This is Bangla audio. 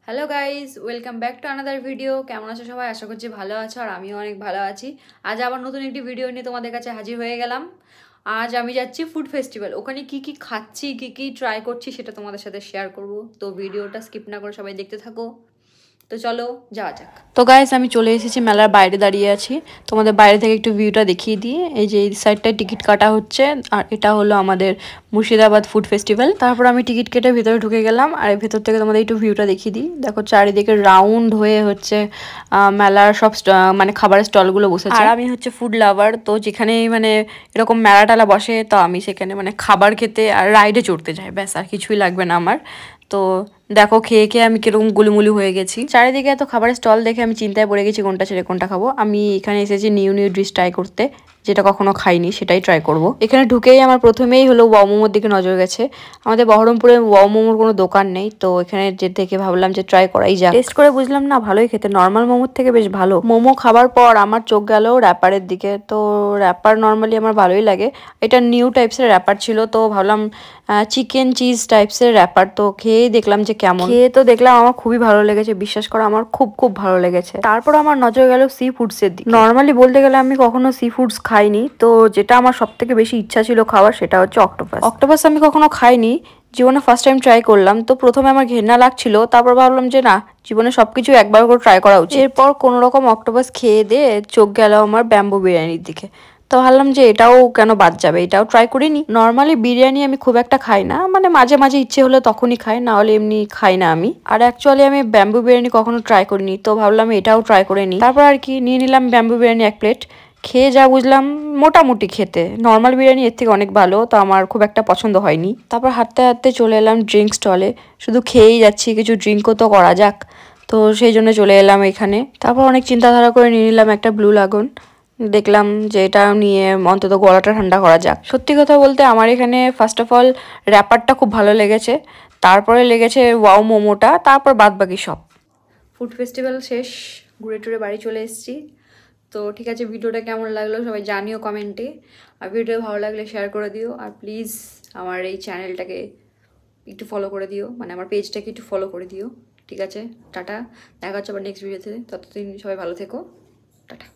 Hello guys, welcome back to another video. কেমন আছো সবাই? আশা করছি ভালো আছো, আর আমিও অনেক ভালো আছি। আজ আবার নতুন একটি ভিডিও নিয়ে তোমাদের কাছে হাজির হয়ে গেলাম। আজ আমি যাচ্ছি ফুড ফেস্টিভ্যাল। ওখানে কি কি খাচ্ছি, কি কি ট্রাই করছি সেটা তোমাদের সাথে শেয়ার করব। তো ভিডিওটা স্কিপ না করে সবাই দেখতে থাকো। তো চলো যাওয়া যাক। তো গাইস, আমি চলে এসেছি, মেলার বাইরে দাঁড়িয়ে আছি। তোমাদের বাইরে থেকে একটু ভিউটা দেখিয়ে দিই। এই যে এই সাইডটায় টিকিট কাটা হচ্ছে, আর এটা হলো আমাদের মুর্শিদাবাদ ফুড ফেস্টিভ্যাল। তারপর আমি টিকিট কেটে ভেতরে ঢুকে গেলাম, আর ভেতর থেকে তোমাদের একটু ভিউটা দেখিয়ে দিই। দেখো চারিদিকে রাউন্ড হয়ে হচ্ছে মেলার সব মানে খাবারের স্টলগুলো বসেছে। আর আমি হচ্ছে ফুড লাভার, তো যেখানে মানে এরকম মেলা টেলা বসে, তো আমি সেখানে মানে খাবার খেতে আর রাইডে চড়তে যাই, ব্যাস আর কিছুই লাগবে না আমার। তো দেখো খেয়ে খেয়ে আমি কিরকম গুলিমুলি হয়ে গেছি। চারিদিকে এত খাবারের স্টল দেখে আমি চিন্তায় পড়ে গেছি কোনটা ছেড়ে কোনটা খাবো। আমি এখানে এসেছি নিউ নিউ ডিশ ট্রাই করতে, যেটা কখনো খাইনি সেটাই ট্রাই করব। এখানে ঢুকেই আমার প্রথমেই হলো ওয়াও মোমোর দিকে নজর গেছে। আমাদের বহরমপুরে ওয়াও মোমোর কোনো দোকান নেই, তো এখানে যে দেখে ভাবলাম যে ট্রাই করাই যাক। টেস্ট করে বুঝলাম না ভালোই খেতে, নর্মাল মোমোর থেকে বেশ ভালো। মোমো খাবার পর আমার চোখ গেল র্যাপারের দিকে। তো র্যাপার নর্মালি আমার ভালোই লাগে, এটা নিউ টাইপসের র্যাপার ছিল, তো ভাবলাম চিকেন চিজ টাইপসের র্যাপার। তো খেয়েই দেখলাম যে কেমন। খেয়ে তো দেখলাম আমার খুবই ভালো লেগেছে, বিশ্বাস করো আমার খুব খুব ভালো লেগেছে। তারপর আমার নজর গেল সি ফুডসের দিকে। নর্মালি বলতে গেলে আমি কখনো সি ফুডস খাইনি, তো যেটা আমার সব থেকে বেশি ইচ্ছা ছিল খাওয়ার সেটা হচ্ছে অক্টোপাস। অক্টোপাস আমি কখনো খাইনি, জীবনে ফার্স্ট টাইম ট্রাই করলাম। তো প্রথমে আমার ঘেন্না লাগছিল, তারপর ভাবলাম যে না, জীবনে সবকিছু একবার করে ট্রাই করা উচিত। এরপর কোনো রকম অক্টোপাস খেয়ে দিয়ে চোখ গেল আমার ব্যাম্বু বিরিয়ানির দিকে। তো ভাবলাম যে এটাও কেন বাদ যাবে, এটাও ট্রাই করিনি। নর্মালি বিরিয়ানি আমি খুব একটা খাই না, মানে মাঝে মাঝে ইচ্ছে হলে তখনই খাই, না হলে এমনি খাই না আমি। আর অ্যাকচুয়ালি আমি ব্যাম্বু বিরিয়ানি কখনো ট্রাই করিনি, তো ভাবলাম এটাও ট্রাই করে নিই। তারপর আর কি নিয়ে নিলাম ব্যাম্বু বিরিয়ানি 1 প্লেট। খেয়ে যা বুঝলাম মোটামুটি খেতে, নর্মাল বিরিয়ানি এর থেকে অনেক ভালো, তো আমার খুব একটা পছন্দ হয়নি। তারপর হাঁটতে হাঁটতে চলে এলাম ড্রিঙ্ক স্টলে। শুধু খেয়েই যাচ্ছি, কিছু ড্রিঙ্কও তো করা যাক, তো সেই জন্য চলে এলাম এখানে। তারপর অনেক চিন্তাধারা করে নিয়ে নিলাম একটা ব্লু লাগুন। দেখলাম যে এটা নিয়ে অন্তত গলাটা ঠান্ডা করা যাক। সত্যি কথা বলতে আমার এখানে ফার্স্ট অফ অল র্যাপারটা খুব ভালো লেগেছে, তারপরে লেগেছে ওয়াও মোমোটা, তারপর বাদ বাকি সব। ফুড ফেস্টিভ্যাল শেষ, ঘুরে টুরে বাড়ি চলে এসেছি। তো ঠিক আছে, ভিডিওটা কেমন লাগলো সবাই জানিও কমেন্টে, আর ভিডিও ভালো লাগলে শেয়ার করে দিও, আর প্লিজ আমার এই চ্যানেলটাকে একটু ফলো করে দিও, মানে আমার পেজটাকে একটু ফলো করে দিও। ঠিক আছে, টাটা, দেখা হচ্ছে আবার নেক্সট ভিডিওতে। ততদিন সবাই ভালো থেকো, টাটা।